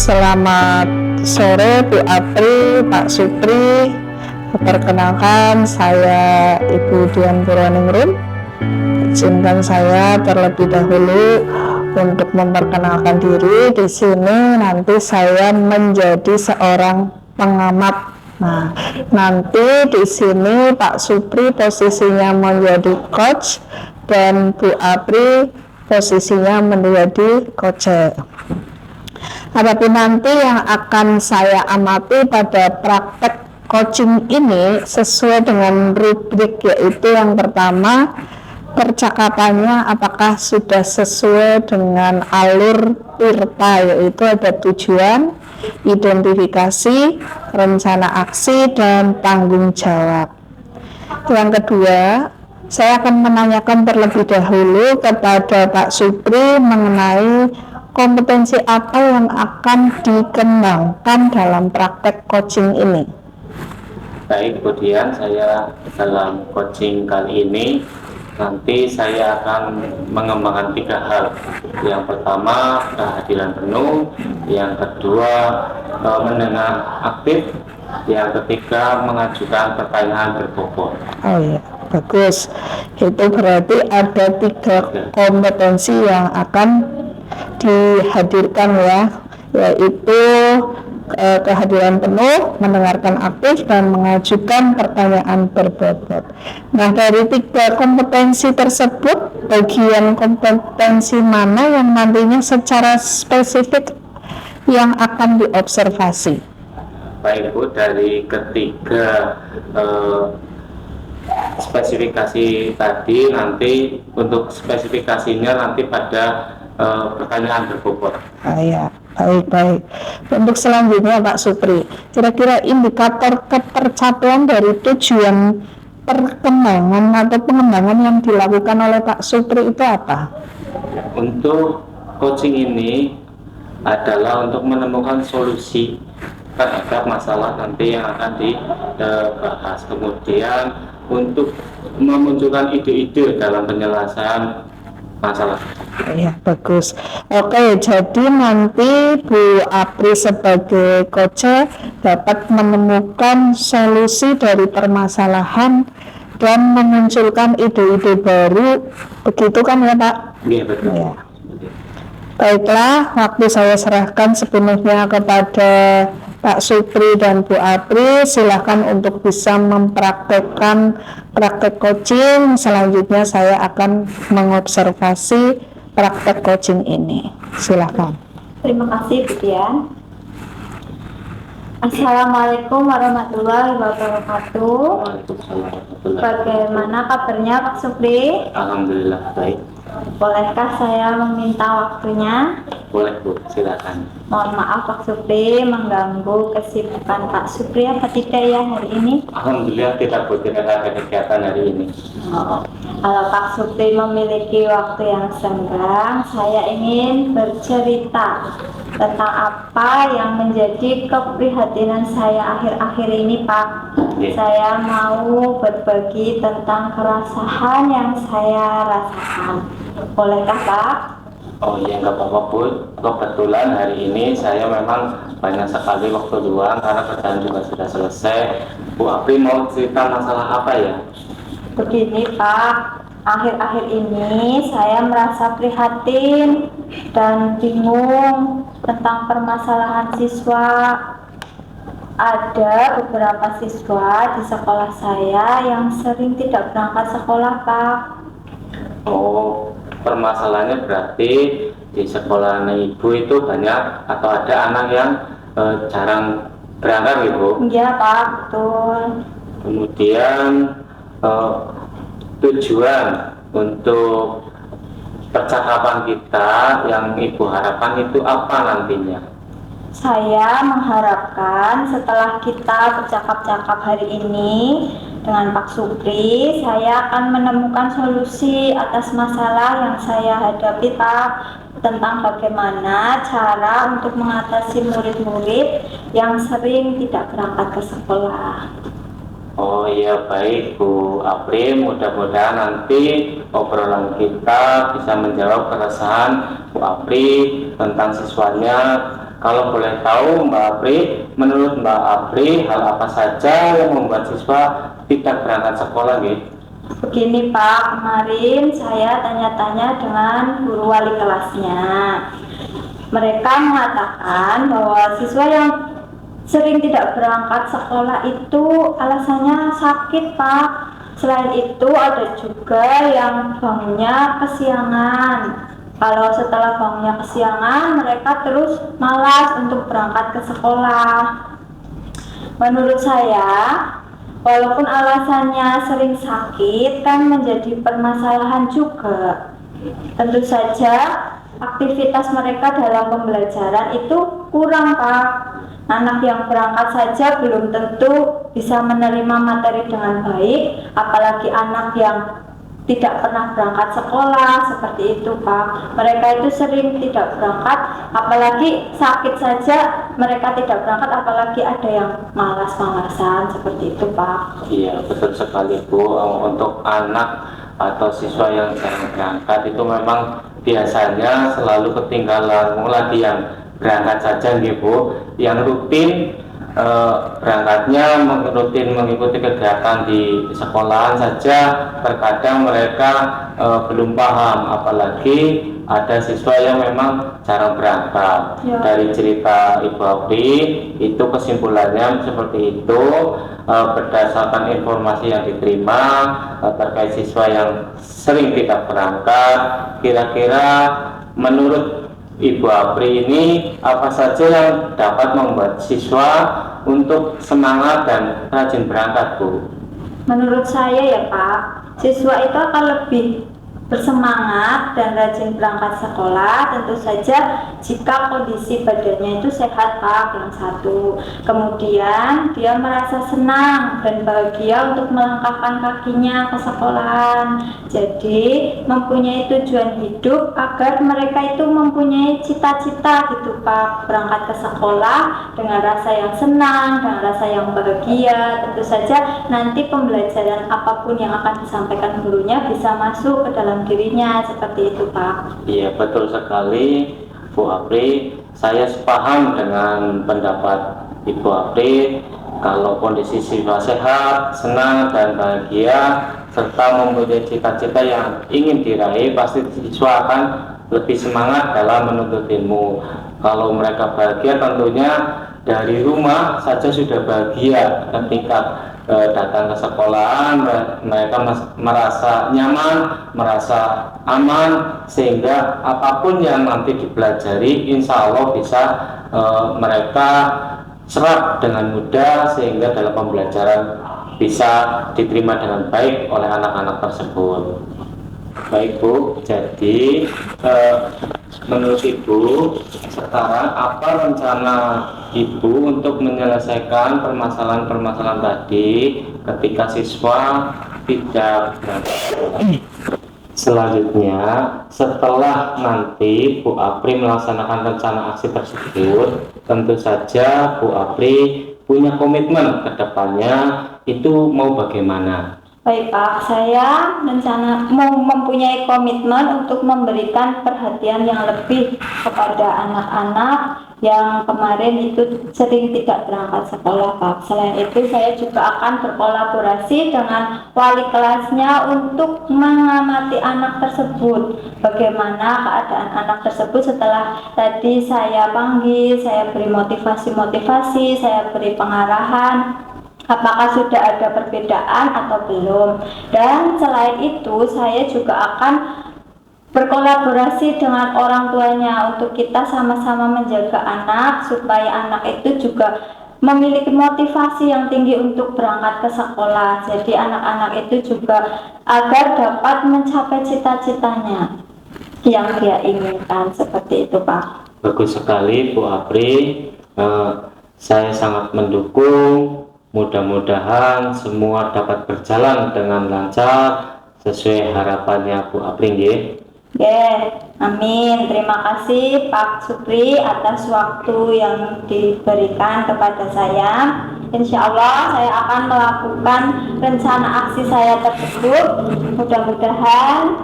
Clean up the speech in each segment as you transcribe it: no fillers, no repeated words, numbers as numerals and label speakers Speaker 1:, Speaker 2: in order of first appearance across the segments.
Speaker 1: Selamat sore Bu Apri, Pak Supri. Perkenalkan, saya Ibu Dian Purwaningrum. Izinkan saya terlebih dahulu untuk memperkenalkan diri. Di sini nanti saya menjadi seorang pengamat. Nah, nanti di sini Pak Supri posisinya menjadi coach dan Bu Apri posisinya menjadi coach. Adapun nanti yang akan saya amati pada praktek coaching ini sesuai dengan rubrik, yaitu yang pertama, percakapannya apakah sudah sesuai dengan alur IRTA, yaitu ada tujuan, identifikasi, rencana aksi, dan tanggung jawab. Yang kedua, saya akan menanyakan terlebih dahulu kepada Pak Supri mengenai kompetensi apa yang akan dikembangkan dalam praktek coaching ini.
Speaker 2: Baik, kemudian saya dalam coaching kali ini nanti saya akan mengembangkan 3 hal. Yang pertama, kehadiran penuh. Yang kedua, mendengar aktif. Yang ketiga, mengajukan pertanyaan berbobot.
Speaker 1: Oh iya, bagus. Itu berarti ada 3 kompetensi yang akan dihadirkan ya, yaitu kehadiran penuh, mendengarkan aktif, dan mengajukan pertanyaan berbobot. Nah, dari 3 kompetensi tersebut, bagian kompetensi mana yang nantinya secara spesifik yang akan diobservasi?
Speaker 2: Baik Bu, dari ketiga spesifikasi tadi, nanti untuk spesifikasinya nanti pada pertanyaan berbobot.
Speaker 1: Ya, baik. Untuk selanjutnya Pak Supri, kira-kira indikator ketercapaian dari tujuan perkembangan atau pengembangan yang dilakukan oleh Pak Supri itu apa?
Speaker 2: Untuk coaching ini adalah untuk menemukan solusi terhadap masalah nanti yang akan dibahas. Kemudian untuk memunculkan ide-ide dalam penyelesaian masalah.
Speaker 1: Ya, bagus. Oke, jadi nanti Bu Apri sebagai coach dapat menemukan solusi dari permasalahan dan memunculkan ide-ide baru, begitu kan ya Pak?
Speaker 2: Iya, betul.
Speaker 1: Ya. Baiklah, waktu saya serahkan sepenuhnya kepada Pak Supri dan Bu Apri. Silakan untuk bisa mempraktekkan praktek coaching. Selanjutnya saya akan mengobservasi praktek coaching ini. Silakan.
Speaker 3: Terima kasih Bu Dian. Assalamualaikum warahmatullahi wabarakatuh. Bagaimana kabarnya Pak Supri?
Speaker 2: Alhamdulillah baik.
Speaker 3: Bolehkah saya meminta waktunya?
Speaker 2: Boleh Bu, silakan.
Speaker 3: Mohon maaf Pak Supri mengganggu kesibukan Pak Supri apa tidak ya hari ini?
Speaker 2: Alhamdulillah tidak Bu, tidak ada kegiatan hari ini.
Speaker 3: Kalau Pak Supri memiliki waktu yang senggang, saya ingin bercerita tentang apa yang menjadi keprihatinan saya akhir-akhir ini Pak. Saya mau berbagi tentang keresahan yang saya rasakan. Bolehkah Pak?
Speaker 2: Oh iya, nggak apa-apa Bu. Kebetulan hari ini saya memang banyak sekali waktu luang karena kerjaan juga sudah selesai. Bu Apri mau cerita masalah apa ya?
Speaker 3: Begini Pak, akhir-akhir ini saya merasa prihatin dan bingung tentang permasalahan siswa. Ada beberapa siswa di sekolah saya yang sering tidak berangkat sekolah Pak.
Speaker 2: Oh, permasalahannya berarti di sekolah Ibu itu banyak atau ada anak yang jarang berangkat Ibu?
Speaker 3: Iya Pak, betul.
Speaker 2: Kemudian tujuan untuk percakapan kita yang Ibu harapkan itu apa nantinya?
Speaker 3: Saya mengharapkan setelah kita bercakap-cakap hari ini dengan Pak Supri, saya akan menemukan solusi atas masalah yang saya hadapi Pak, tentang bagaimana cara untuk mengatasi murid-murid yang sering tidak berangkat ke sekolah.
Speaker 2: Oh iya, baik Bu Apri, mudah-mudahan nanti obrolan kita bisa menjawab keresahan Bu Apri tentang siswanya Kalau boleh tahu Mbak Apri, menurut Mbak Apri hal apa saja yang membuat siswa tidak berangkat sekolah gitu?
Speaker 3: Begini Pak, kemarin saya tanya-tanya dengan guru wali kelasnya. Mereka mengatakan bahwa siswa yang sering tidak berangkat sekolah itu alasannya sakit Pak. Selain itu ada juga yang bangunnya kesiangan. Kalau setelah bangunnya kesiangan, mereka terus malas untuk berangkat ke sekolah. Menurut saya, walaupun alasannya sering sakit, kan menjadi permasalahan juga. Tentu saja, aktivitas mereka dalam pembelajaran itu kurang, Pak. Anak yang berangkat saja belum tentu bisa menerima materi dengan baik, apalagi anak yang tidak pernah berangkat sekolah, seperti itu Pak. Mereka itu sering tidak berangkat, apalagi sakit saja mereka tidak berangkat, apalagi ada yang malas-malasan, seperti itu Pak.
Speaker 2: Iya, betul sekali Bu. Untuk anak atau siswa yang jarang berangkat itu memang biasanya selalu ketinggalan. Lagi yang berangkat saja Bu, yang rutin berangkatnya rutin mengikuti kegiatan di sekolahan saja, terkadang mereka belum paham, apalagi ada siswa yang memang jarang berangkat.
Speaker 3: Ya.
Speaker 2: Dari cerita Ibu Apri itu kesimpulannya seperti itu, berdasarkan informasi yang diterima terkait siswa yang sering tidak berangkat. Kira-kira menurut Ibu Apri ini apa saja yang dapat membuat siswa untuk semangat dan rajin berangkat, Bu?
Speaker 3: Menurut saya ya Pak, siswa itu akan lebih bersemangat dan rajin berangkat sekolah tentu saja jika kondisi badannya itu sehat Pak, yang satu. Kemudian dia merasa senang dan bahagia untuk melangkahkan kakinya ke sekolahan. Jadi mempunyai tujuan hidup agar mereka itu mempunyai cita-cita gitu Pak, berangkat ke sekolah dengan rasa yang senang, dengan rasa yang bahagia. Tentu saja nanti pembelajaran apapun yang akan disampaikan gurunya bisa masuk ke dalam dirinya, seperti itu Pak.
Speaker 2: Iya, betul sekali Bu Apri. Saya sepaham dengan pendapat Ibu Apri. Kalau kondisi siswa sehat, senang dan bahagia serta mempunyai cita-cita yang ingin diraih, pasti siswa akan lebih semangat dalam menuntut ilmu. Kalau mereka bahagia, tentunya dari rumah saja sudah bahagia. Ketika datang ke sekolahan, mereka merasa nyaman, merasa aman, sehingga apapun yang nanti dipelajari insya Allah bisa mereka serap dengan mudah, sehingga dalam pembelajaran bisa diterima dengan baik oleh anak-anak tersebut. Baik Bu, jadi menurut Ibu sekarang apa rencana Ibu untuk menyelesaikan permasalahan-permasalahan tadi ketika siswa tidak berangkat? Selanjutnya, setelah nanti Bu Apri melaksanakan rencana aksi tersebut, tentu saja Bu Apri punya komitmen ke depannya, itu mau bagaimana?
Speaker 3: Baik Pak, saya mempunyai komitmen untuk memberikan perhatian yang lebih kepada anak-anak yang kemarin itu sering tidak berangkat sekolah Pak. Selain itu saya juga akan berkolaborasi dengan wali kelasnya untuk mengamati anak tersebut, bagaimana keadaan anak tersebut setelah tadi saya panggil, saya beri motivasi, saya beri pengarahan, apakah sudah ada perbedaan atau belum. Dan selain itu saya juga akan berkolaborasi dengan orang tuanya untuk kita sama-sama menjaga anak, supaya anak itu juga memiliki motivasi yang tinggi untuk berangkat ke sekolah. Jadi anak-anak itu juga agar dapat mencapai cita-citanya yang dia inginkan, seperti itu Pak.
Speaker 2: Bagus sekali Bu Apri, saya sangat mendukung. Mudah-mudahan semua dapat berjalan dengan lancar sesuai harapannya Bu Apri nggih.
Speaker 3: Amin. Terima kasih Pak Supri atas waktu yang diberikan kepada saya. Insya Allah saya akan melakukan rencana aksi saya tersebut. Mudah-mudahan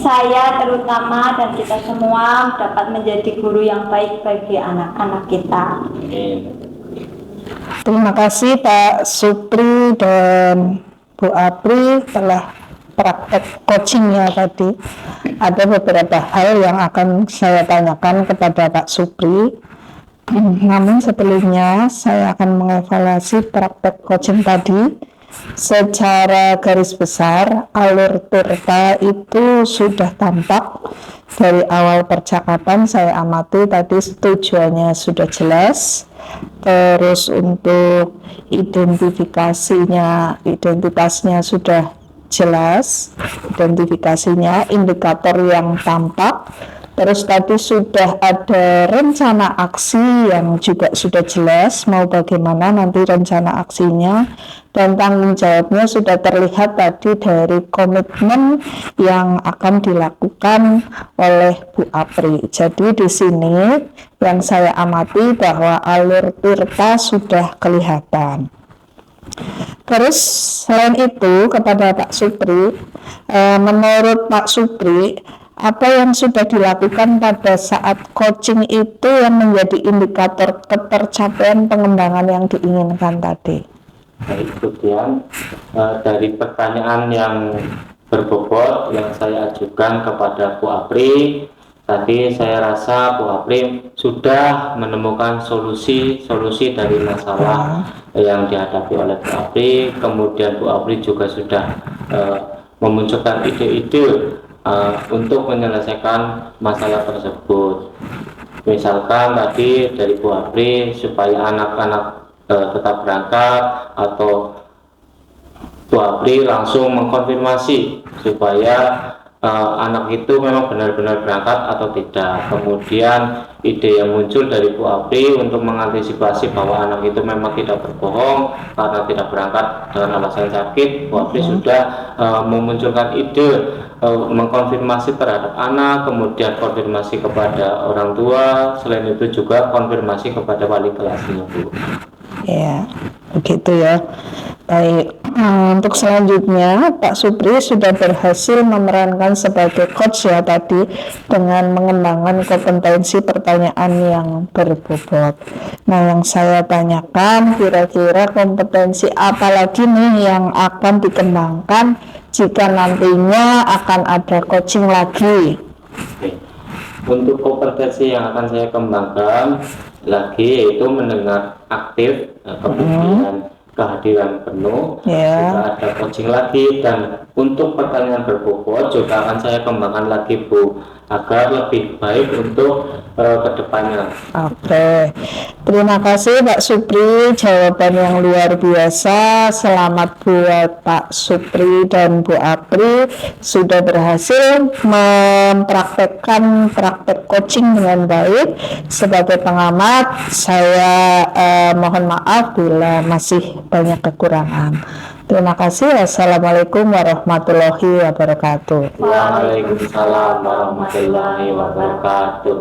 Speaker 3: saya terutama dan kita semua dapat menjadi guru yang baik bagi anak-anak kita.
Speaker 2: Amin.
Speaker 1: Terima kasih Pak Supri dan Bu Apri telah praktek coachingnya tadi. Ada beberapa hal yang akan saya tanyakan kepada Pak Supri. Namun sebelumnya saya akan mengevaluasi praktek coaching tadi. Secara garis besar, alur Tirta itu sudah tampak dari awal percakapan. Saya amati tadi tujuannya sudah jelas. Terus untuk identitasnya sudah jelas, identifikasinya, indikator yang tampak. Terus tadi sudah ada rencana aksi yang juga sudah jelas mau bagaimana nanti rencana aksinya, dan tanggung jawabnya sudah terlihat tadi dari komitmen yang akan dilakukan oleh Bu Apri. Jadi di sini yang saya amati bahwa alur Tirta sudah kelihatan. Terus selain itu kepada Pak Supri, menurut Pak Supri, apa yang sudah dilakukan pada saat coaching itu yang menjadi indikator ketercapaian pengembangan yang diinginkan tadi?
Speaker 2: Baik, kemudian dari pertanyaan yang berbobot yang saya ajukan kepada Bu Apri, tadi saya rasa Bu Apri sudah menemukan solusi dari masalah yang dihadapi oleh Bu Apri. Kemudian Bu Apri juga sudah memunculkan ide-ide untuk menyelesaikan masalah tersebut. Misalkan tadi dari Bu Apri supaya anak-anak tetap berangkat, atau Bu Apri langsung mengkonfirmasi supaya anak itu memang benar-benar berangkat atau tidak. Kemudian ide yang muncul dari Bu Apri untuk mengantisipasi bahwa anak itu memang tidak berbohong karena tidak berangkat dengan alasan sakit. Bu Apri sudah memunculkan ide mengkonfirmasi terhadap anak, kemudian konfirmasi kepada orang tua, selain itu juga konfirmasi kepada wali kelasnya, Bu.
Speaker 1: Ya, begitu ya. Baik, untuk selanjutnya Pak Supri sudah berhasil memerankan sebagai coach ya tadi dengan mengembangkan kompetensi pertanyaan yang berbobot. Nah, yang saya tanyakan kira-kira kompetensi apa lagi nih yang akan dikembangkan jika nantinya akan ada coaching lagi?
Speaker 2: Oke. Untuk kompetensi yang akan saya kembangkan lagi yaitu mendengar aktif, kemudian kehadiran penuh, juga ada coaching lagi, dan untuk pertanyaan berbobot juga akan saya kembangkan lagi, Bu, agar lebih baik untuk kedepannya.
Speaker 1: Oke, terima kasih Pak Supri, jawaban yang luar biasa. Selamat buat Pak Supri dan Bu Apri sudah berhasil mempraktekkan praktek coaching dengan baik. Sebagai pengamat, saya mohon maaf bila masih banyak kekurangan. Terima kasih. Wassalamualaikum warahmatullahi wabarakatuh.
Speaker 2: Waalaikumsalam warahmatullahi wabarakatuh.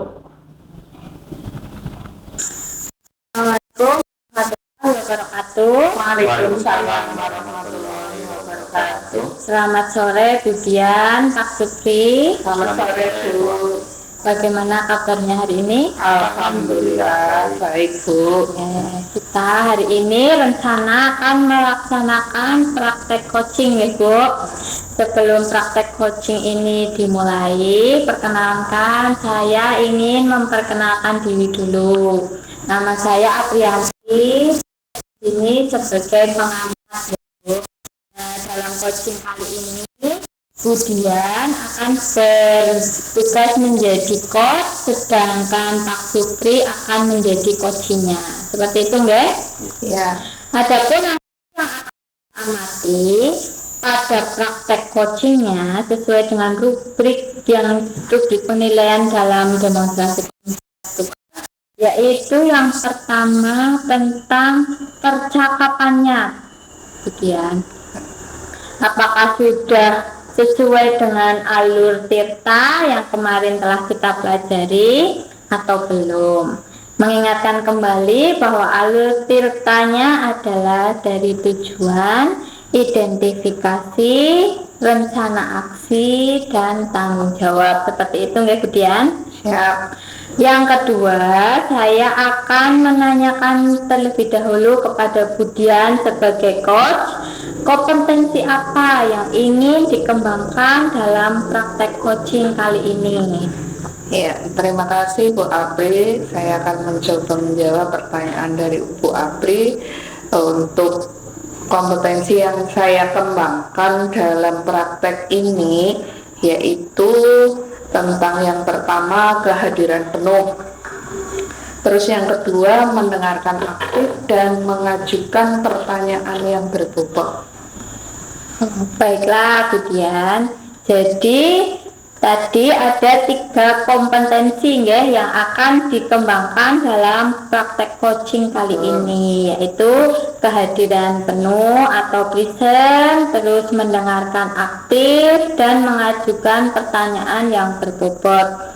Speaker 3: Waalaikumsalam warahmatullahi wabarakatuh. Selamat sore Bu Dian, Pak Supri.
Speaker 2: Selamat sore, Bu.
Speaker 3: Bagaimana kabarnya hari ini?
Speaker 2: Alhamdulillah baik,
Speaker 3: Bu. Kita hari ini rencana akan melaksanakan praktek coaching ya Bu. Sebelum praktek coaching ini dimulai, perkenalkan saya ingin memperkenalkan diri dulu. Nama saya Aprianti. Ini sebagai pengamat ya Bu. Nah, dalam coaching kali ini Bu Dian akan bertugas menjadi coach, sedangkan Pak Supri akan menjadi coachingnya. Seperti itu enggak? Ya. Adapun yang akan amati pada praktek coachingnya sesuai dengan rubrik penilaian dalam demonstrasi, yaitu yang pertama tentang percakapannya. Bu Dian, apakah sudah sesuai dengan alur Tirta yang kemarin telah kita pelajari atau belum? Mengingatkan kembali bahwa alur Tirtanya adalah dari tujuan, identifikasi, rencana aksi dan tanggung jawab. Seperti itu nggih Budian?
Speaker 1: Siap.
Speaker 3: Yang kedua, saya akan menanyakan terlebih dahulu kepada Budian sebagai coach, kompetensi apa yang ingin dikembangkan dalam praktek coaching kali ini?
Speaker 1: Ya, terima kasih Bu Apri. Saya akan mencoba menjawab pertanyaan dari Bu Apri untuk kompetensi yang saya kembangkan dalam praktek ini, yaitu tentang yang pertama kehadiran penuh. Terus yang kedua mendengarkan aktif dan mengajukan pertanyaan yang berbobot.
Speaker 3: Baiklah Budian. Jadi tadi ada 3 kompetensi ya, yang akan dikembangkan dalam praktek coaching kali ini, yaitu kehadiran penuh atau present, terus mendengarkan aktif dan mengajukan pertanyaan yang berbobot.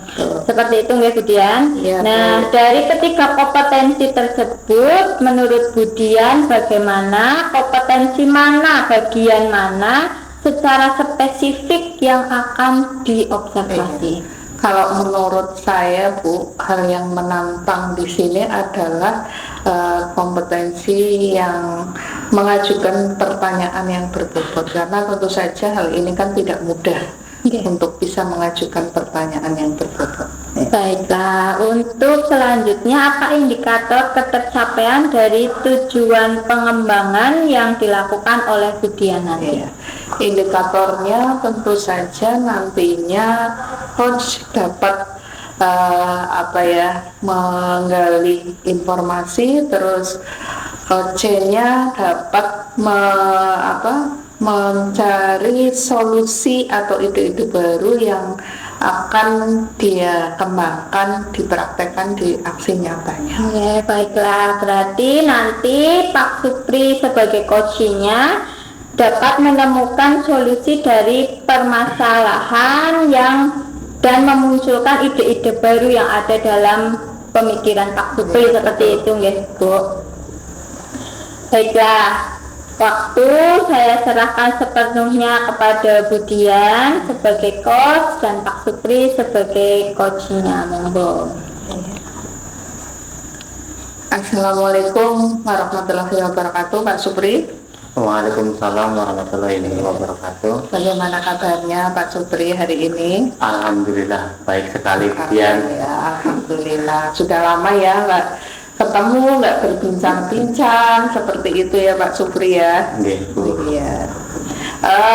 Speaker 3: Seperti itu ya Budian.
Speaker 1: Ya,
Speaker 3: nah, dari ketiga kompetensi tersebut, menurut Budian bagaimana, kompetensi mana, bagian mana secara spesifik yang akan diobservasi?
Speaker 1: Kalau menurut saya Bu, hal yang menantang di sini adalah kompetensi yang mengajukan pertanyaan yang berbobot, karena tentu saja hal ini kan tidak mudah untuk bisa mengajukan pertanyaan yang berbobot.
Speaker 3: Baiklah, untuk selanjutnya apa indikator ketercapaian dari tujuan pengembangan yang dilakukan oleh Budian nanti?
Speaker 1: Indikatornya tentu saja nantinya coach dapat menggali informasi, terus coachnya dapat mencari solusi atau ide-ide baru yang akan dia kembangkan, dipraktekkan di aksi nyatanya.
Speaker 3: Ya, baiklah, berarti nanti Pak Supri sebagai coachnya dapat menemukan solusi dari permasalahan dan memunculkan ide-ide baru yang ada dalam pemikiran Pak Supri, seperti itu ya Bu. Baiklah, waktu saya serahkan sepenuhnya kepada Budian sebagai coach dan Pak Supri sebagai coachnya. Monggo.
Speaker 1: Assalamualaikum warahmatullahi wabarakatuh, Pak Supri.
Speaker 2: Waalaikumsalam warahmatullahi wabarakatuh.
Speaker 1: Bagaimana kabarnya Pak Supri hari ini?
Speaker 2: Alhamdulillah baik sekali Budian.
Speaker 1: Ya, alhamdulillah. Sudah lama ya nggak ketemu, nggak berbincang-bincang seperti itu ya Pak Supri ya. Iya.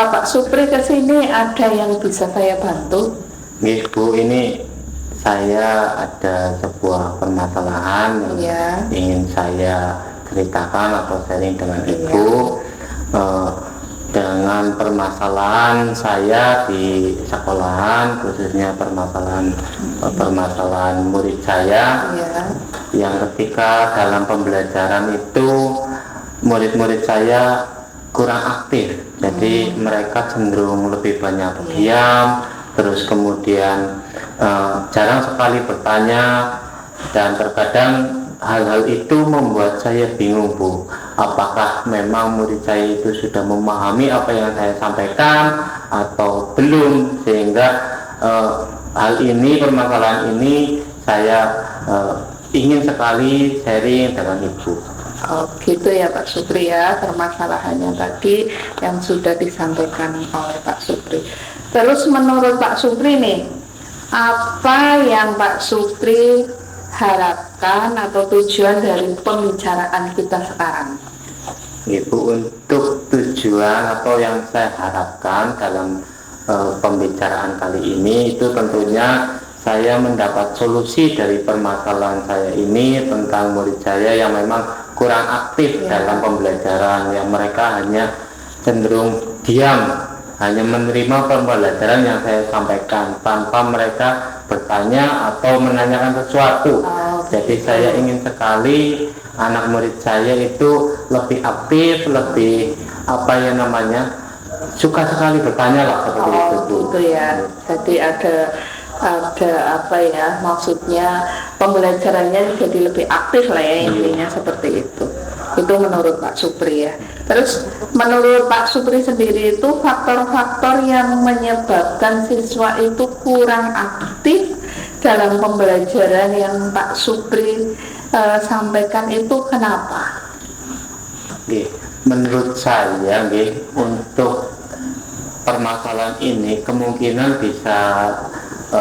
Speaker 1: Pak Supri kesini ada yang bisa saya bantu?
Speaker 2: Nggih Bu, ini saya ada sebuah permasalahan yang ingin saya ceritakan atau sharing dengan Ibu. Dengan permasalahan saya di sekolahan, khususnya permasalahan murid saya, yang ketika dalam pembelajaran itu murid-murid saya kurang aktif, jadi mereka cenderung lebih banyak diam, terus kemudian jarang sekali bertanya, dan terkadang hal-hal itu membuat saya bingung Bu, apakah memang murid saya itu sudah memahami apa yang saya sampaikan atau belum, sehingga permasalahan ini saya ingin sekali sharing dengan Ibu.
Speaker 1: Oh gitu ya Pak Supri ya, permasalahannya tadi yang sudah disampaikan oleh Pak Supri. Terus menurut Pak Supri nih, apa yang Pak Supri harapkan atau tujuan dari pembicaraan kita sekarang?
Speaker 2: Ibu, untuk tujuan atau yang saya harapkan dalam pembicaraan kali ini itu tentunya saya mendapat solusi dari permasalahan saya ini tentang murid saya yang memang kurang aktif dalam pembelajaran, yang mereka hanya cenderung diam, hanya menerima pembelajaran yang saya sampaikan tanpa mereka bertanya atau menanyakan sesuatu. Jadi saya ingin sekali anak murid saya itu lebih aktif, lebih suka sekali bertanya lah, seperti itu.
Speaker 1: Gitu ya. Jadi ada maksudnya pembelajarannya jadi lebih aktif lah ya, intinya seperti itu. Itu menurut Pak Supri ya. Terus menurut Pak Supri sendiri itu faktor-faktor yang menyebabkan siswa itu kurang aktif dalam pembelajaran yang Pak Supri sampaikan itu kenapa?
Speaker 2: Nggih, menurut saya nggih, untuk permasalahan ini kemungkinan bisa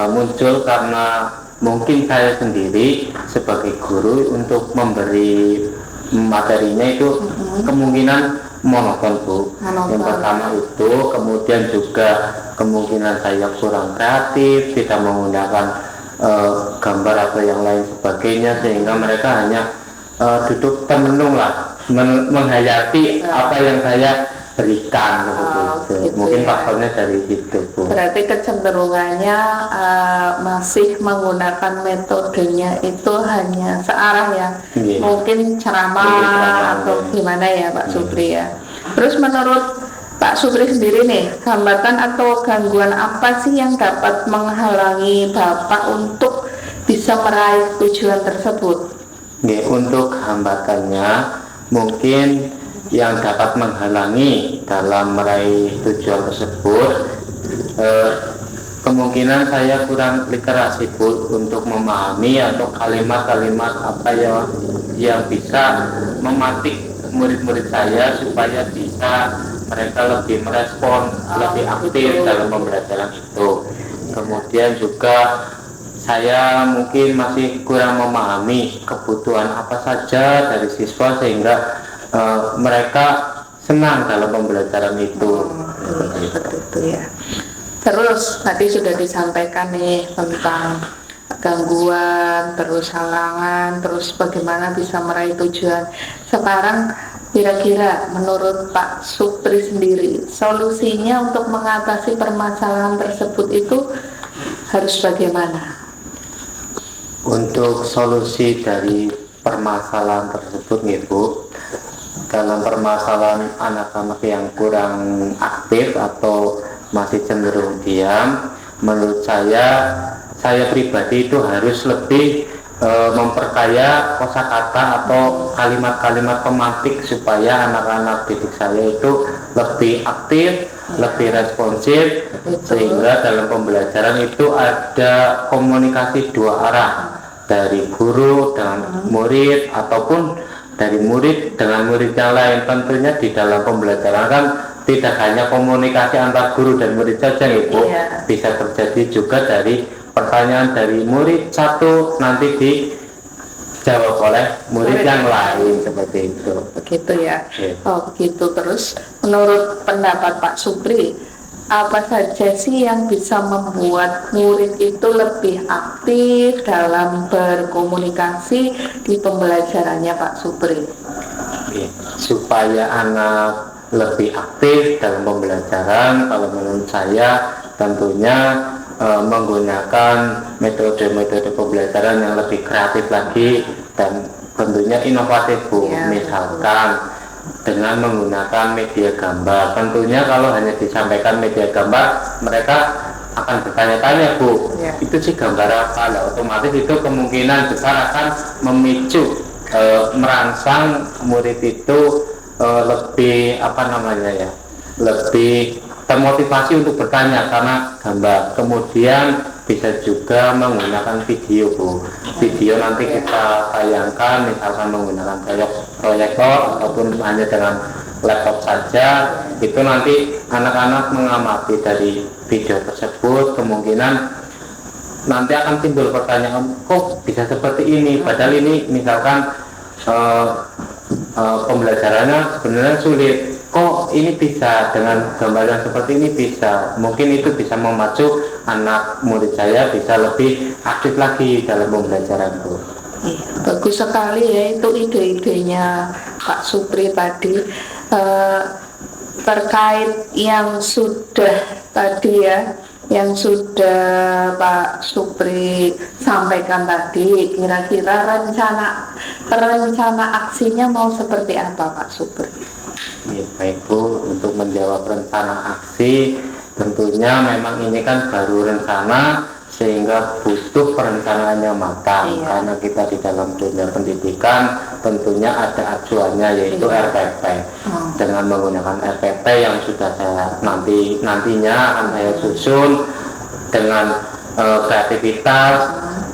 Speaker 2: muncul karena mungkin saya sendiri sebagai guru untuk memberi materinya itu kemungkinan monoton, Bu.
Speaker 1: Monoton.
Speaker 2: Yang pertama itu, kemudian juga kemungkinan saya kurang kreatif, tidak menggunakan gambar atau yang lain sebagainya, sehingga mereka hanya duduk termenung lah, menghayati apa yang saya berikan
Speaker 1: gitu
Speaker 2: mungkin
Speaker 1: ya.
Speaker 2: faktornya dari situ, Bu.
Speaker 1: Berarti kecenderungannya masih menggunakan metodenya itu hanya searah ya,
Speaker 2: Iya.
Speaker 1: mungkin ceramah
Speaker 2: Ceramah,
Speaker 1: atau
Speaker 2: iya.
Speaker 1: gimana ya Pak Supri ya. Terus menurut Pak Supri sendiri nih, hambatan atau gangguan apa sih yang dapat menghalangi Bapak untuk bisa meraih tujuan tersebut?
Speaker 2: Nggih, untuk hambatannya mungkin yang dapat menghalangi dalam meraih tujuan tersebut, kemungkinan saya kurang literasi, Bu, untuk memahami atau kalimat-kalimat apa yang bisa mematik murid-murid saya supaya bisa mereka lebih merespon, lebih aktif dalam pembelajaran itu. Kemudian juga saya mungkin masih kurang memahami kebutuhan apa saja dari siswa sehingga mereka senang dalam pembelajaran itu.
Speaker 1: Seperti itu ya. Terus tadi sudah disampaikan nih tentang gangguan, terus halangan, terus bagaimana bisa meraih tujuan. Sekarang kira-kira menurut Pak Supri sendiri, solusinya untuk mengatasi permasalahan tersebut itu harus bagaimana?
Speaker 2: Untuk solusi dari permasalahan tersebut nih, Bu, dalam permasalahan anak-anak yang kurang aktif atau masih cenderung diam, menurut saya pribadi itu harus lebih memperkaya kosakata atau kalimat-kalimat pemantik supaya anak-anak didik saya itu lebih aktif, lebih responsif, sehingga dalam pembelajaran itu ada komunikasi dua arah dari guru dengan murid ataupun dari murid dengan murid yang lain. Tentunya di dalam pembelajaran kan tidak hanya komunikasi antar guru dan murid saja, Ibu.
Speaker 1: Iya.
Speaker 2: Bisa terjadi juga dari pertanyaan dari murid satu nanti dijawab oleh murid yang lain, seperti itu.
Speaker 1: Begitu ya.
Speaker 2: Iya.
Speaker 1: Oh begitu. Terus menurut pendapat Pak Supri, apa saja sih yang bisa membuat murid itu lebih aktif dalam berkomunikasi di pembelajarannya Pak Supri?
Speaker 2: Oke. Supaya anak lebih aktif dalam pembelajaran, kalau menurut saya tentunya menggunakan metode-metode pembelajaran yang lebih kreatif lagi dan tentunya inovatif, Bu.
Speaker 1: Ya,
Speaker 2: Misalkan dengan menggunakan media gambar. Tentunya kalau hanya disampaikan media gambar, mereka akan bertanya-tanya, Bu,
Speaker 1: Ya.
Speaker 2: itu sih gambar apa? Nah, otomatis itu kemungkinan besar akan memicu merangsang murid itu lebih lebih termotivasi untuk bertanya karena gambar. Kemudian bisa juga menggunakan video, Bu. Video nanti kita tayangkan misalkan menggunakan proyektor ataupun hanya dengan laptop saja. Itu nanti anak-anak mengamati dari video tersebut, kemungkinan nanti akan timbul pertanyaan, kok bisa seperti ini, padahal ini misalkan pembelajarannya sebenarnya sulit, kok ini bisa dengan gambar yang seperti ini bisa. Mungkin itu bisa memacu anak murid saya bisa lebih aktif lagi dalam pembelajaran, Bu.
Speaker 1: Iya, bagus sekali ya itu ide-idenya Pak Supri tadi. Terkait yang sudah tadi ya, yang sudah Pak Supri sampaikan tadi, kira-kira rencana aksinya mau seperti apa Pak Supri?
Speaker 2: Ya, baik, Bu. Untuk menjawab rencana aksi, tentunya memang ini kan baru rencana, sehingga butuh perencanaan yang matang.
Speaker 4: Iya.
Speaker 2: Karena kita di dalam dunia pendidikan tentunya ada acuannya, yaitu
Speaker 4: Iya.
Speaker 2: RPP. Dengan menggunakan RPP yang sudah saya nantinya akan saya susun dengan kreativitas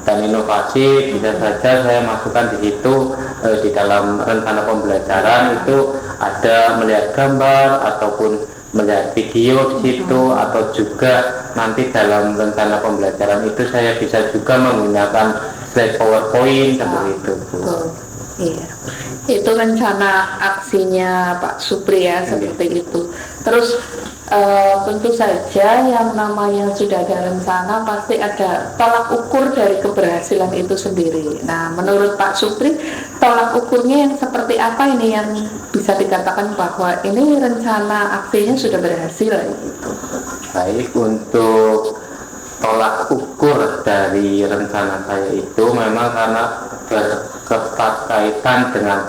Speaker 2: dan inovasi, bisa saja saya masukkan di situ. Di dalam rencana pembelajaran itu ada melihat gambar ataupun melihat video di situ, atau juga nanti dalam rencana pembelajaran itu saya bisa juga menggunakan slide PowerPoint seperti itu, Bu.
Speaker 4: Betul. Iya. Itu rencana aksinya Pak Supri ya, seperti itu. Terus tentu saja yang namanya sudah ada rencana pasti ada tolak ukur dari keberhasilan itu sendiri. Nah, menurut Pak Supri, tolak ukurnya yang seperti apa ini yang bisa dikatakan bahwa ini rencana aksinya sudah berhasil gitu?
Speaker 2: Baik, untuk tolak ukur dari rencana saya itu memang karena berkaitan dengan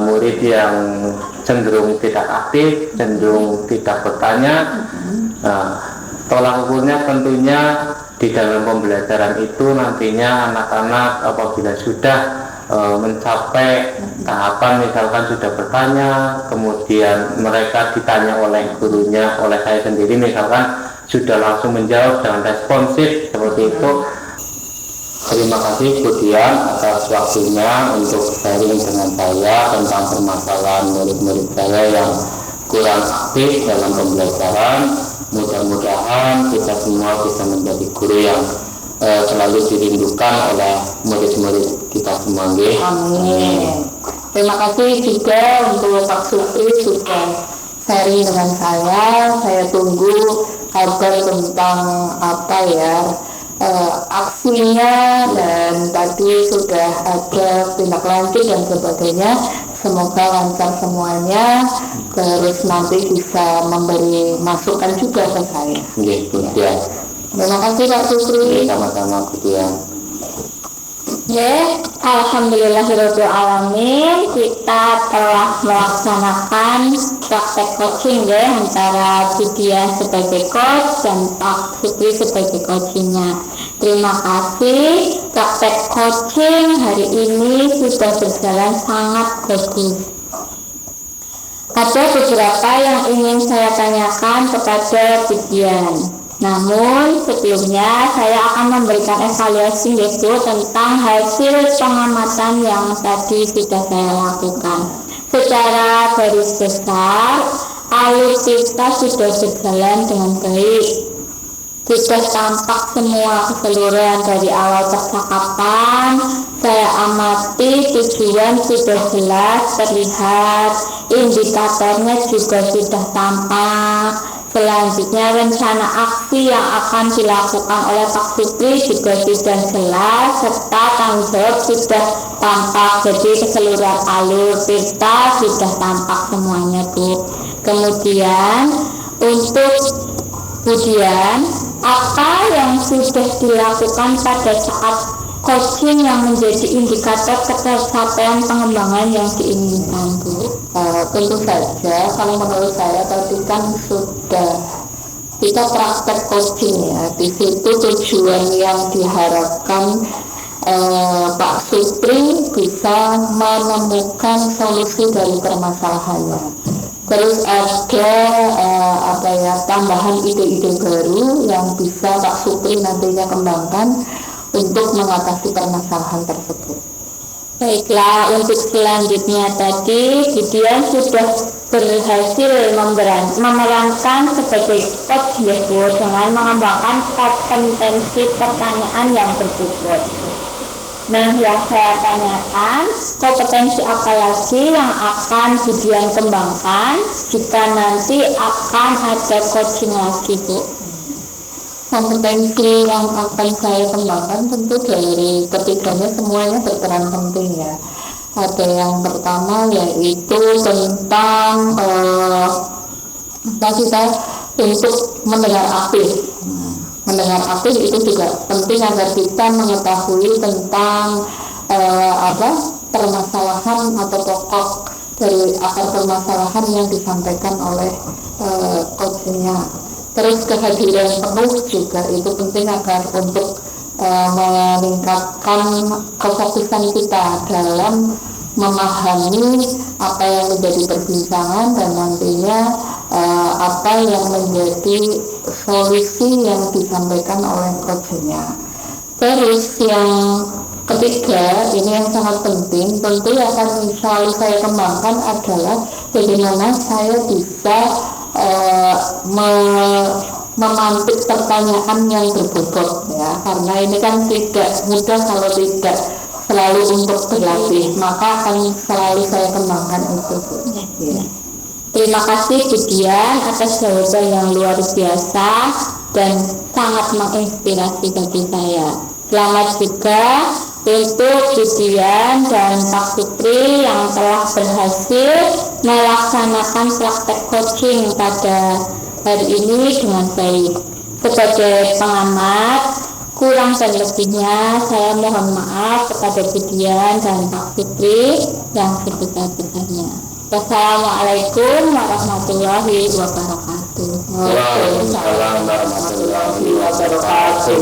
Speaker 2: murid yang cenderung tidak aktif, cenderung tidak bertanya. Tolak ukurnya tentunya di dalam pembelajaran itu nantinya anak-anak apabila sudah mencapai tahapan misalkan sudah bertanya, kemudian mereka ditanya oleh gurunya, oleh saya sendiri misalkan sudah langsung menjawab dengan responsif seperti itu. Terima kasih Bu Dian atas waktunya untuk sharing dengan saya tentang permasalahan murid-murid saya yang kurang aktif dalam pembelajaran. Mudah-mudahan kita semua bisa menjadi guru yang selalu dirindukan oleh murid-murid kita semua.
Speaker 4: Amin. Terima kasih juga untuk Pak Supri sudah sharing dengan saya. Saya tunggu kabar tentang apa ya, aksinya, dan tadi sudah ada tindak lanjut dan sebagainya. Semoga lancar semuanya, terus nanti bisa memberi masukan juga ke saya.
Speaker 2: Bu Dian.
Speaker 4: Terima kasih Pak Supri.
Speaker 2: Sama-sama Bu Dian.
Speaker 3: Ya, alhamdulillahirabbil alamin, kita telah melaksanakan praktek coaching ya, antara Budia sebagai coach dan Pak Supri sebagai coachingnya. Terima kasih, praktek coaching hari ini sudah berjalan sangat bagus. Ada beberapa yang ingin saya tanyakan kepada Budian. Namun sebelumnya saya akan memberikan evaluasi yaitu tentang hasil pengamatan yang tadi sudah saya lakukan. Secara garis besar, alur kita sudah berjalan dengan baik. Sudah tampak semua keseluruhan dari awal percakapan. Saya amati tujuan sudah jelas terlihat, indikatornya juga sudah tampak. Selanjutnya rencana aksi yang akan dilakukan oleh Pak Supri juga sudah jelas, serta tanggung jawab sudah tampak. Jadi keseluruhan alur kita sudah tampak semuanya, Bu. Kemudian untuk Budian, apa yang sudah dilakukan pada saat coaching yang menjadi indikator ketercapaian pengembangan yang diinginkan, Bu?
Speaker 4: Tentu saja, kalau menurut saya tadi kan sudah kita praktek coaching ya. Di situ tujuan yang diharapkan Pak Supri bisa menemukan solusi dari permasalahannya. Terus ada tambahan ide-ide baru yang bisa Pak Supri nantinya kembangkan untuk mengatasi permasalahan tersebut.
Speaker 3: Baiklah, untuk selanjutnya tadi Budian sudah berhasil memerankan sebagai coach ya, Bu, dengan mengembangkan kompetensi pertanyaan yang berbobot. Nah, yang saya tanyakan, kompetensi apa lagi yang akan Budian kembangkan jika nanti akan ada coaching lagi, Bu?
Speaker 4: Kompetensi yang akan saya kembangkan tentu dari ketiganya semuanya berperan penting ya. Ada yang pertama yaitu tentang untuk mendengar aktif. Mendengar aktif itu juga penting agar kita mengetahui tentang permasalahan atau pokok dari akar permasalahan yang disampaikan oleh coachnya. Terus kehadiran penuh juga itu penting agar untuk meningkatkan kefokusan kita dalam memahami apa yang menjadi perbincangan dan nantinya apa yang menjadi solusi yang disampaikan oleh coachnya. Terus yang ketiga, ini yang sangat penting, tentu akan selalu saya kembangkan adalah bagaimana saya bisa memantik pertanyaan yang berbobot ya, karena ini kan tidak mudah kalau tidak selalu untuk berlatih, maka akan selalu saya kembangkan itu. Ya. Terima kasih Budian atas jawaban yang luar biasa dan sangat menginspirasi bagi saya. Selamat juga untuk Budian dan Pak Supri yang telah berhasil melaksanakan praktek coaching pada hari ini dengan baik. Sebagai pengamat, kurang dan lebihnya saya mohon maaf kepada Budian dan Pak Supri yang sebesar-besarnya. Wassalamualaikum warahmatullahi wabarakatuh.
Speaker 2: Waalaikumsalam warahmatullahi wabarakatuh.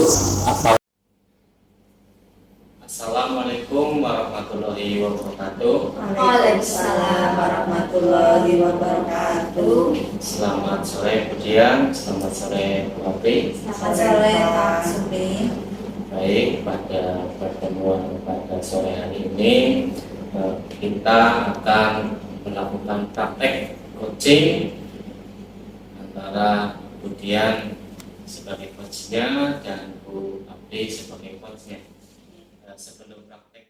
Speaker 2: Assalamualaikum warahmatullahi wabarakatuh.
Speaker 3: Waalaikumsalam warahmatullahi wabarakatuh.
Speaker 2: Selamat sore Budian, selamat sore Bu Apri.
Speaker 3: Selamat sore Pak Supri.
Speaker 2: Baik, pada pertemuan pada sore hari ini kita akan melakukan praktek coaching antara Budian sebagai coachnya dan Bu Apri sebagai coachnya. Sebelum praktek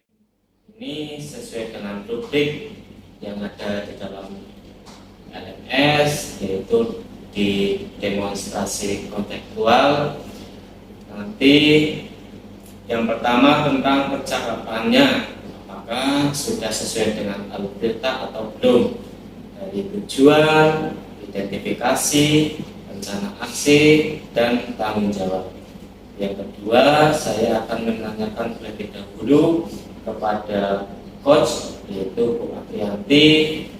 Speaker 2: ini sesuai dengan rubrik yang ada di dalam LMS, yaitu di demonstrasi kontekstual. Nanti yang pertama tentang percakapannya, apakah sudah sesuai dengan algoritma atau belum, dari tujuan, identifikasi, rencana aksi, dan tanggung jawab. Yang kedua, saya akan menanyakan terlebih dahulu kepada coach, yaitu Bu Aprianti,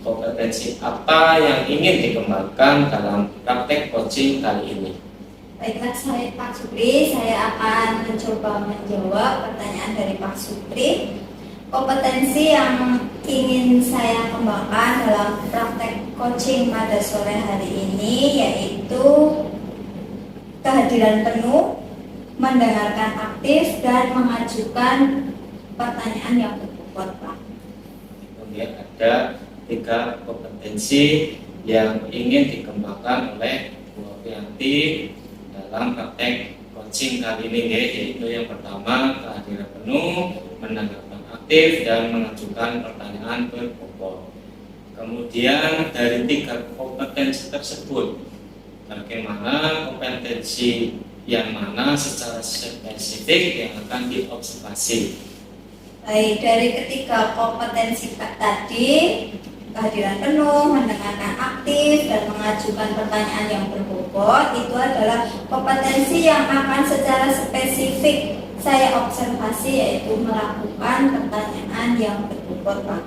Speaker 2: kompetensi apa yang ingin dikembangkan dalam praktek coaching kali ini.
Speaker 3: Baiklah, saya Pak Supri, saya akan mencoba menjawab pertanyaan dari Pak Supri. Kompetensi yang ingin saya kembangkan dalam praktek coaching pada sore hari ini yaitu kehadiran penuh, mendengarkan aktif, dan mengajukan pertanyaan yang berbobot, Pak.
Speaker 2: Kemudian ada 3 kompetensi yang ingin dikembangkan oleh Bu Aprianti dalam praktek coaching kali ini, yaitu yang pertama kehadiran penuh, mendengarkan aktif, dan mengajukan pertanyaan berbobot. Kemudian dari 3 kompetensi tersebut, bagaimana kompetensi yang mana secara spesifik yang akan diobservasi?
Speaker 3: Baik, dari ketiga kompetensi tadi, kehadiran penuh, mendengarkan aktif, dan mengajukan pertanyaan yang berbobot, itu adalah kompetensi yang akan secara spesifik saya observasi, yaitu melakukan pertanyaan yang berbobot, Pak.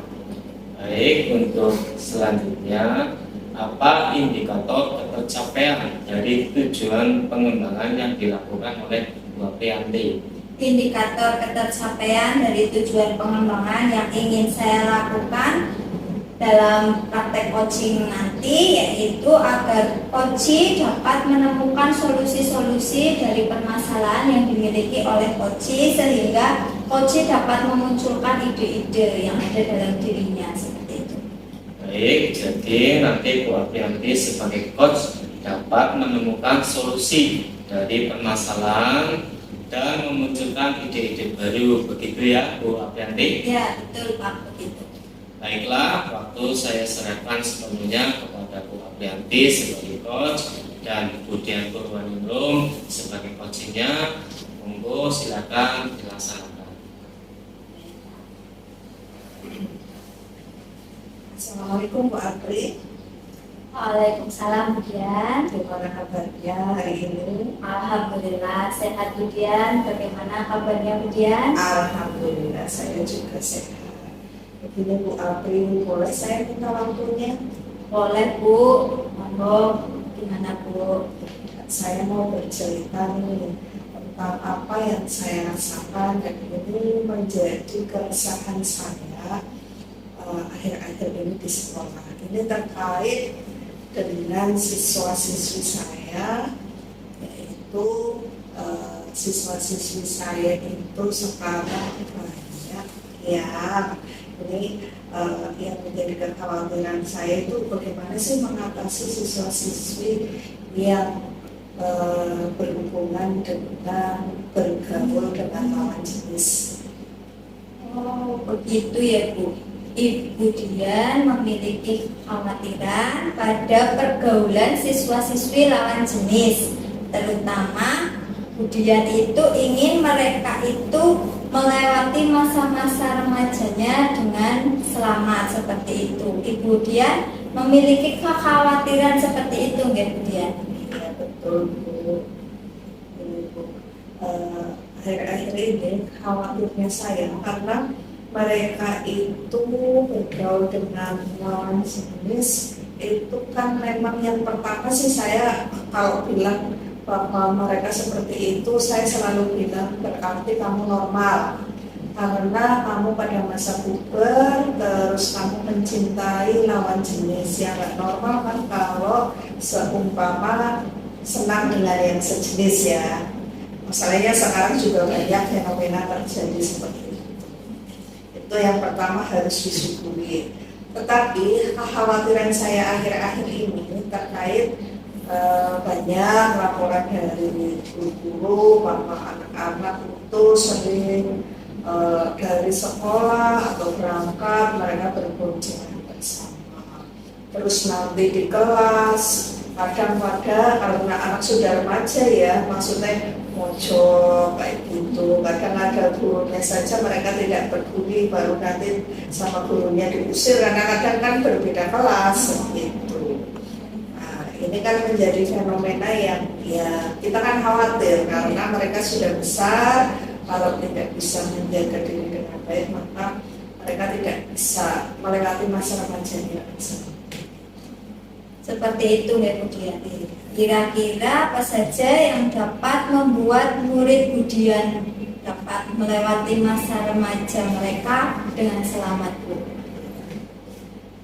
Speaker 2: Baik, untuk selanjutnya, apa indikator ketercapaian dari tujuan pengembangan yang dilakukan oleh Bu Aprianti?
Speaker 3: Indikator ketercapaian dari tujuan pengembangan yang ingin saya lakukan dalam praktek coaching nanti yaitu agar coach dapat menemukan solusi-solusi dari permasalahan yang dimiliki oleh coach, sehingga coach dapat memunculkan ide-ide yang ada dalam dirinya.
Speaker 2: Baik, jadi nanti Bu Aprianti sebagai coach dapat menemukan solusi dari permasalahan dan memunculkan ide-ide baru, begitu ya Bu Aprianti?
Speaker 3: Ya, betul Pak, begitu.
Speaker 2: Baiklah, waktu saya serahkan sepenuhnya kepada Bu Aprianti sebagai coach dan Budian Purwaningrum sebagai coachnya. Monggo silakan dilaksanakan.
Speaker 5: Assalamualaikum Bu Apri.
Speaker 3: Waalaikumsalam Budian.
Speaker 5: Gimana kabarnya hari ini?
Speaker 3: Alhamdulillah sehat Budian. Bagaimana kabarnya Budian?
Speaker 5: Alhamdulillah saya juga sehat. Begini Bu Apri, boleh saya minta waktunya?
Speaker 3: Boleh Bu, monggo. Gimana Bu?
Speaker 5: Saya mau bercerita nih tentang apa yang saya rasakan dan ini menjadi keresahan saya akhir-akhir ini di sekolah. Ini terkait dengan siswa-siswi saya, yaitu siswa-siswi saya itu sekarang banyak ya. Ini yang menjadi kekhawatiran saya itu bagaimana sih mengatasi siswa-siswi yang berhubungan dengan bergaul dengan lawan jenis.
Speaker 3: Oh, begitu ya Bu. Ibu Dian memiliki kekhawatiran pada pergaulan siswa-siswi lawan jenis, terutama Bu Dian itu ingin mereka itu melewati masa-masa remajanya dengan selamat seperti itu. Ibu Dian memiliki kekhawatiran seperti itu, nggak Bu Dian?
Speaker 5: Ya betul Bu. Ini Bu. Akhir-akhir ini khawatirnya saya karena mereka itu bergaul dengan lawan jenis itu kan memang yang pertama sih saya kalau bilang bahwa mereka seperti itu saya selalu bilang berarti kamu normal karena kamu pada masa puber terus kamu mencintai lawan jenis. Yang gak normal kan kalau seumpama senang dengan yang sejenis ya. Masalahnya sekarang juga banyak fenomena terjadi seperti itu. Itu yang pertama harus disyukuri. Tetapi kekhawatiran saya akhir-akhir ini terkait banyak laporan dari guru-guru bahwa anak-anak itu sering dari sekolah atau berangkat mereka berboncengan bersama. Terus nanti di kelas kadang-kadang kalau anak sudah remaja ya maksudnya mojok kayak gitu, kadang ada gurunya saja mereka tidak peduli baru nanti sama gurunya diusir karena kadang kan berbeda kelas gitu. Nah ini kan menjadi fenomena yang ya kita kan khawatir karena mereka sudah besar, kalau tidak bisa menjaga diri dengan baik maka mereka tidak bisa melewati masa remajanya.
Speaker 3: Seperti itu ya Bu Dian. Kira-kira apa saja yang dapat membuat murid Bu Dian dapat melewati masa remaja mereka dengan selamat Bu?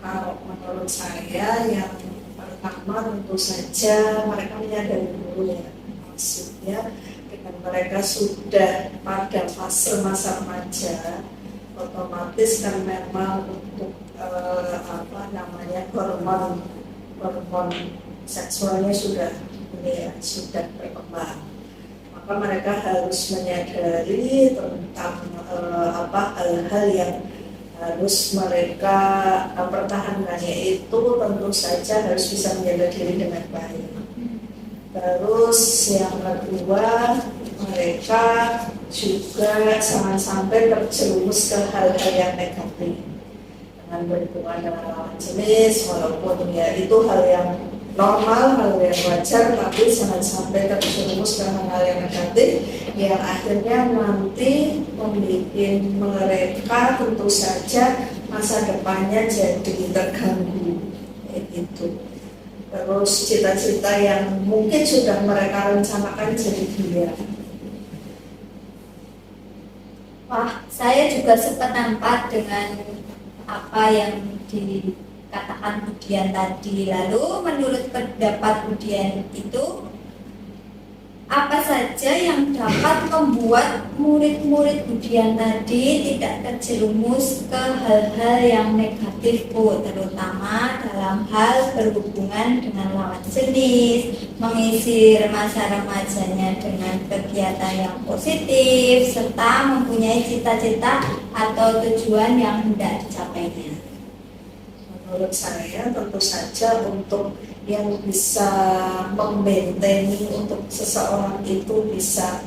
Speaker 5: Kalau menurut saya yang pertama tentu saja mereka menyadari dulu ya, maksudnya dengan mereka sudah pada fase masa remaja otomatis kan memang untuk hormon seksualnya sudah sudah berkembang, maka mereka harus menyadari tentang hal-hal yang harus mereka pertahankan, yaitu tentu saja harus bisa menjaga diri dengan baik. Terus yang kedua mereka juga jangan sampai terjerumus ke hal-hal yang negatif dengan berhubungan dengan lawan jenis, walaupun ya itu hal yang normal, hal yang wajar, tapi jangan sampai terjerumus ke hal-hal yang negatif yang akhirnya nanti membuat mereka tentu saja masa depannya jadi terganggu gitu. Terus cita-cita yang mungkin sudah mereka rencanakan jadi hilang.
Speaker 3: Wah, saya juga sependapat dengan apa yang dikatakan Bu Dian tadi. Lalu menurut pendapat Bu Dian itu apa saja yang dapat membuat murid-murid Bu Dian tadi tidak terjerumus ke hal-hal yang negatif Bu, terutama dalam hal berhubungan dengan lawan jenis, mengisi masa remajanya dengan kegiatan yang positif, serta mempunyai cita-cita atau tujuan yang hendak dicapainya.
Speaker 5: Menurut saya tentu saja untuk yang bisa membentengi untuk seseorang itu bisa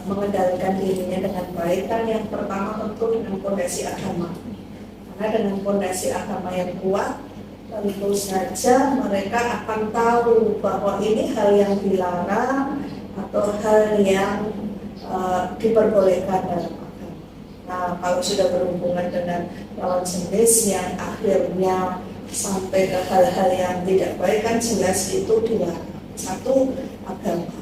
Speaker 5: mengendalikan dirinya dengan baik kan yang pertama tentu dengan fondasi agama, karena dengan fondasi agama yang kuat tentu saja mereka akan tahu bahwa ini hal yang dilarang atau hal yang diperbolehkan dalam agama. Nah kalau sudah berhubungan dengan lawan jenis yang akhirnya sampai ke hal-hal yang tidak baik kan jelas itu dilarang. Satu, agama.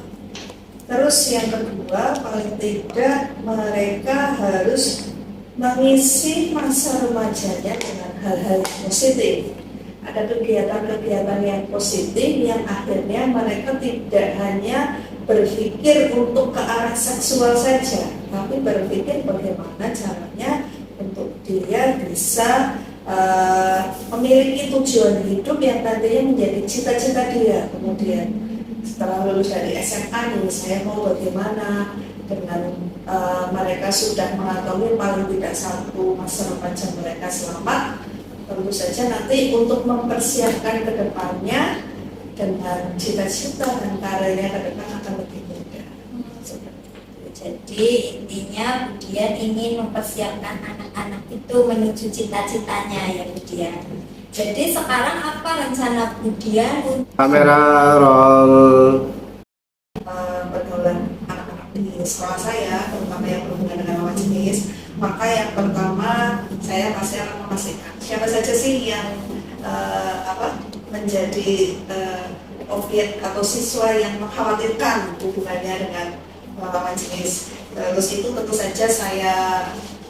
Speaker 5: Terus yang kedua, paling tidak mereka harus mengisi masa remajanya dengan hal-hal yang positif. Ada kegiatan-kegiatan yang positif yang akhirnya mereka tidak hanya berpikir untuk ke arah seksual saja, tapi berpikir bagaimana caranya untuk dia bisa memiliki tujuan hidup yang nantinya menjadi cita-cita dia. Kemudian setelah lulus dari SMA nih, saya mau bagaimana dengan mereka sudah mengantongi paling tidak satu masa remaja mereka selamat. Tentu saja nanti untuk mempersiapkan ke depannya dengan cita-cita dan karirnya ke depan akan lebih mudah.
Speaker 3: Jadi intinya Budian ingin mempersiapkan anak-anak itu menuju cita-citanya ya Budian. Jadi sekarang apa rencana Budian untuk
Speaker 2: Kamera roll.
Speaker 5: Pergaulan anak-anak di sekolah saya, terutama yang berhubungan dengan lawan jenis, maka yang pertama saya pasti akan memastikan siapa saja sih yang menjadi objek atau siswa yang mengkhawatirkan hubungannya dengan lawan jenis. Terus itu tentu saja saya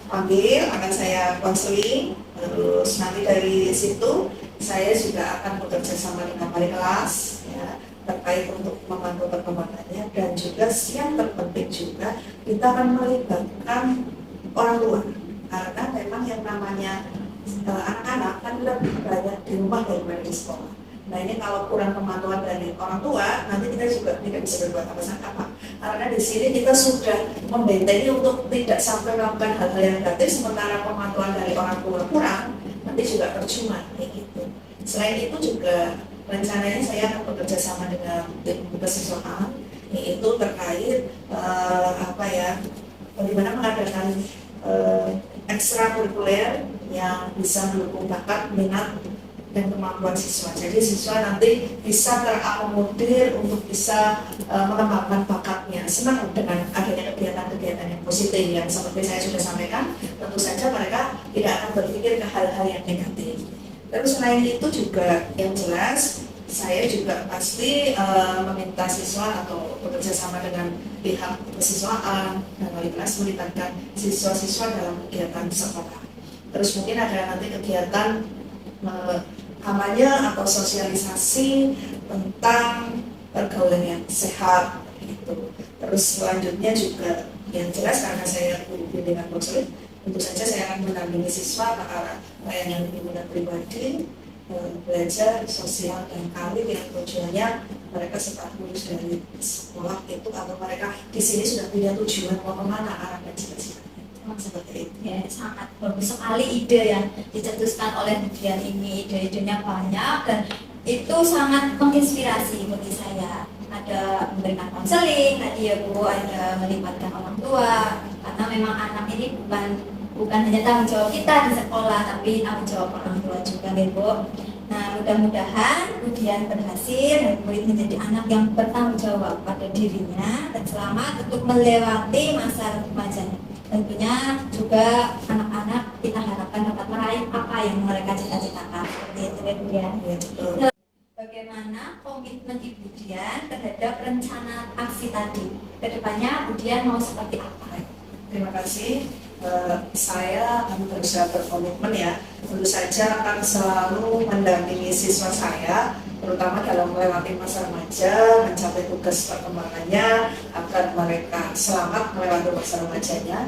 Speaker 5: panggil, akan saya konseling. Terus nanti dari situ saya juga akan bekerja sama dengan wali kelas ya, terkait untuk memantau perkembangannya, dan juga yang terpenting juga kita akan melibatkan orang tua, karena memang yang namanya anak-anak kan lebih banyak di rumah daripada di sekolah. Nah ini kalau kurang pemantauan dari orang tua, nanti kita juga tidak bisa berbuat apa-apa. Karena di sini kita sudah membentengi untuk tidak sampai melakukan hal-hal yang negatif, sementara pemantauan dari orang tua kurang, nanti juga percuma kayak gitu. Selain itu juga rencananya saya akan bekerja sama dengan tim kesiswaan, yaitu terkait bagaimana mengadakan ekstrakurikuler yang bisa mendukung bakat, minat, dan kemampuan siswa. Jadi siswa nanti bisa terakomodir untuk bisa mengembangkan bakatnya. Senang dengan adanya kegiatan-kegiatan yang positif yang seperti saya sudah sampaikan. Tentu saja mereka tidak akan berpikir ke hal-hal yang negatif. Terus selain itu juga yang jelas saya juga pasti meminta siswa atau bekerja sama dengan pihak kesiswaan dan wali kelas melibatkan siswa-siswa dalam kegiatan sekolah. Terus mungkin ada nanti kegiatan kampanye atau sosialisasi tentang pergaulan yang sehat gitu. Terus selanjutnya juga yang jelas karena saya guru bimbingan konseling, tentu saja saya akan mendampingi siswa ke arah layanan bimbingan pribadi, belajar sosial dan karir yang tujuannya mereka setelah lulus dari sekolah itu atau mereka di sini sudah punya tujuan mau kemana arah dan cita-cita. Seperti itu.
Speaker 3: Ya, sangat bagus sekali ide yang dicetuskan oleh Budian ini. Ide-idenya banyak dan itu sangat menginspirasi bagi saya. Ada memberikan konseling, tadi ya Bu, ada melibatkan orang tua, karena memang anak ini bukan hanya tanggung jawab kita di sekolah, tapi tanggung jawab orang tua juga ya Bu. Nah, mudah-mudahan Budian berhasil dan murid menjadi anak yang bertanggung jawab pada dirinya dan selamat untuk melewati masa remajanya. Tentunya juga anak-anak kita harapkan dapat meraih apa yang mereka cita-citakan. Seperti itu ya Budian. Bagaimana komitmen Ibu Dian terhadap rencana aksi tadi? Kedepannya Budian mau seperti apa?
Speaker 5: Terima kasih. Saya akan berusaha berkomitmen ya. Tentu saja akan selalu mendampingi siswa saya, terutama dalam melewati masa remaja, mencapai tugas perkembangannya agar mereka selamat melewati masa remajanya.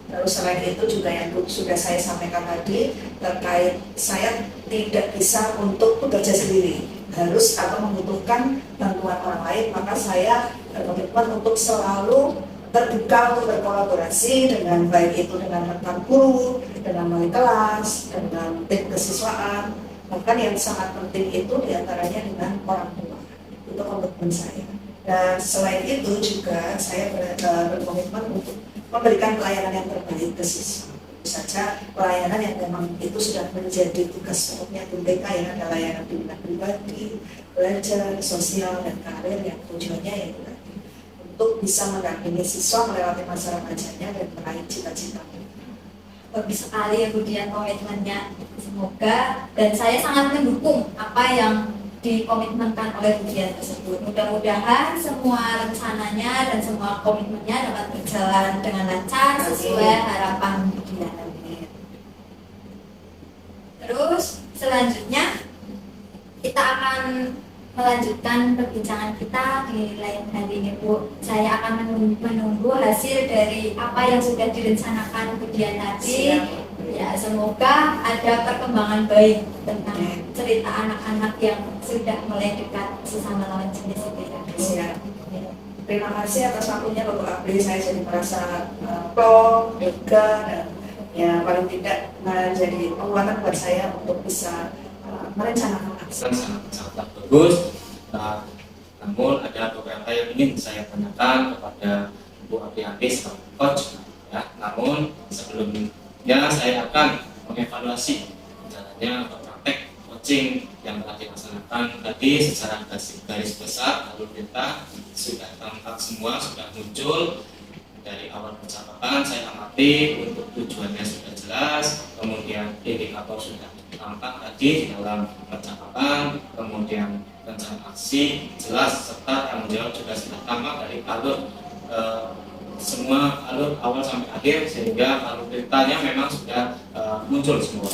Speaker 5: Terus selain itu juga yang sudah saya sampaikan tadi terkait saya tidak bisa untuk bekerja sendiri, harus atau membutuhkan bantuan orang lain, maka saya berkomitmen untuk selalu terbuka untuk berkolaborasi dengan baik itu dengan rekan guru, dengan wali kelas, dengan tim kesiswaan, bahkan yang sangat penting itu diantaranya dengan orang tua. Itu komitmen saya. Dan selain itu juga saya berkomitmen untuk memberikan pelayanan yang terbaik ke siswa. Tentu saja pelayanan yang memang itu sudah menjadi tugas pokoknya BK yang ada layanan bimbingan pribadi, belajar, sosial, dan karir yang tujuannya yaitu untuk bisa mendampingi siswa melewati masa remajanya dan meraih cita-cita.
Speaker 3: Bagus sekali ya Budian komitmennya. Semoga, dan saya sangat mendukung apa yang dikomitmenkan oleh Bu Dian tersebut. Mudah-mudahan semua rencananya dan semua komitmennya dapat berjalan dengan lancar sesuai harapan Bu Dian. Terus selanjutnya kita akan melanjutkan perbincangan kita di lain hari ini, Bu. Saya akan menunggu hasil dari apa yang sudah direncanakan Bu Dian tadi. Ya, semoga ada perkembangan baik tentang cerita anak-anak yang sudah mulai dekat sesama lawan jenis sepeda.
Speaker 5: Siap. Terima kasih atas waktunya Bapak Apri. Saya jadi merasa plong, lega, dan ya paling tidak menjadi penguatan buat saya untuk bisa merencanakan aksi.
Speaker 2: Sangat bagus. Namun ada beberapa yang ingin saya tanyakan kepada Bu Aprianti sebagai coach. Ya, namun sebelumnya saya akan mengevaluasi jalannya praktek coaching yang telah dilaksanakan tadi secara garis besar. Lalu kita sudah tampak semua, sudah muncul dari awal percakapan. Saya amati untuk tujuannya sudah jelas, kemudian indikator sudah tampak tadi di dalam percakapan, kemudian rencana aksi jelas, serta tanggung jawab juga sudah tampak dari alur semua alur awal sampai akhir, sehingga alur ceritanya memang sudah muncul semua.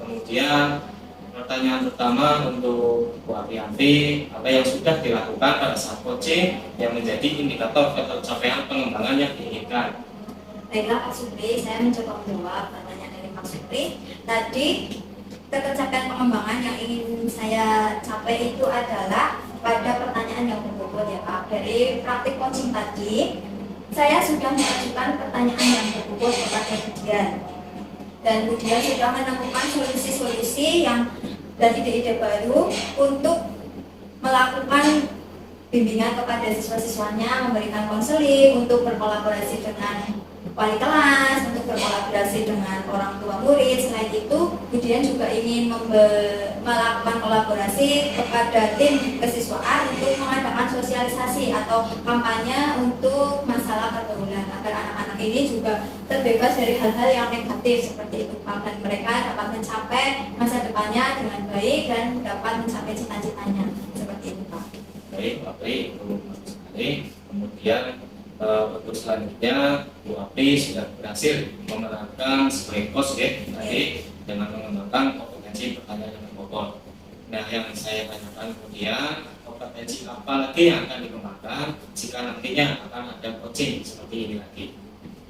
Speaker 2: Kemudian pertanyaan pertama untuk Bu Aprianti, apa yang sudah dilakukan pada saat coaching yang menjadi indikator pencapaian pengembangan yang diinginkan?
Speaker 3: Baiklah Pak Supri, saya mencoba menjawab pertanyaan dari Pak Supri. Tadi ketercapaian pengembangan yang ingin saya capai itu adalah pada pertanyaan yang berbobot ya Pak. Dari praktik coaching tadi, saya sudah mengajukan pertanyaan yang berbobot kepada Bu Dian. Dan Bu Dian sudah menemukan solusi-solusi yang dari ide-ide baru untuk melakukan bimbingan kepada siswa-siswanya, memberikan konseling, untuk berkolaborasi dengan wali kelas, untuk berkolaborasi dengan orang tua murid. Selain itu, Bu Dian juga ingin melakukan kolaborasi kepada tim kesiswaan untuk mengadakan sosialisasi atau kampanye untuk masalah pergaulan, agar anak-anak ini juga terbebas dari hal-hal yang negatif seperti itu, dan mereka dapat mencapai masa depannya dengan baik dan dapat mencapai cita-citanya seperti itu Pak.
Speaker 2: Baik, Pak Apri, itu bagus sekali. Kemudian untuk selanjutnya Bu Apri sudah berhasil menerapkan sebagai coach ya tadi dengan mengembangkan kompetensi pertanyaan yang berbobot. Nah, yang saya tanyakan kemudian, kompetensi apa lagi yang akan dikembangkan jika nantinya akan ada coaching seperti ini lagi?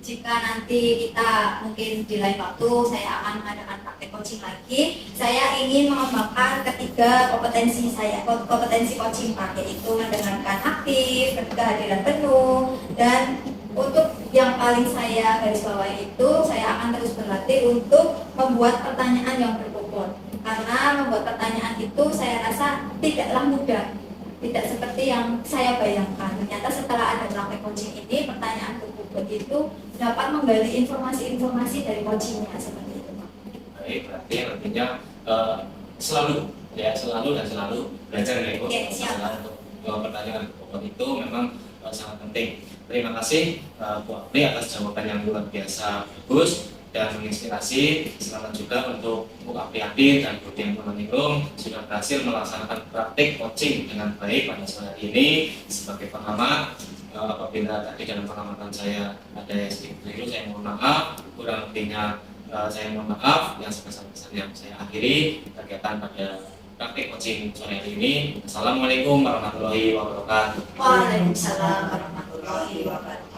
Speaker 3: Jika nanti kita mungkin di lain waktu saya akan mengadakan praktek coaching lagi, saya ingin mengembangkan ketiga kompetensi saya, kompetensi coaching Pak, yaitu mendengarkan aktif, kehadiran penuh, dan untuk yang paling saya garis bawahi itu, saya akan terus berlatih untuk membuat pertanyaan yang berbobot. Karena membuat pertanyaan itu saya rasa tidaklah mudah, tidak seperti yang saya bayangkan. Ternyata setelah ada praktek coaching ini, pertanyaan berbobot itu dapat menggali informasi-informasi dari coachingnya seperti itu Pak.
Speaker 2: Baik, berarti nantinya selalu belajar ya Ibu.
Speaker 3: Siap.
Speaker 2: Untuk pertanyaan berbobot itu memang sangat penting. Terima kasih Bu Apri atas jawaban yang luar biasa bagus dan menginspirasi. Selamat juga untuk Bu Aprianti dan Bu Dian Purwaningrum sudah berhasil melaksanakan praktik coaching dengan baik pada sore hari ini. Sebagai pengamat, apabila tadi dalam pengamatan saya ada yang sedikit keliru, saya mohon maaf. Kurang lebihnya saya mohon maaf. Yang sebesar-besarnya saya akhiri kegiatan pada praktik coaching sore hari ini. Assalamualaikum warahmatullahi wabarakatuh.
Speaker 3: Waalaikumsalam warahmatullahi wabarakatuh.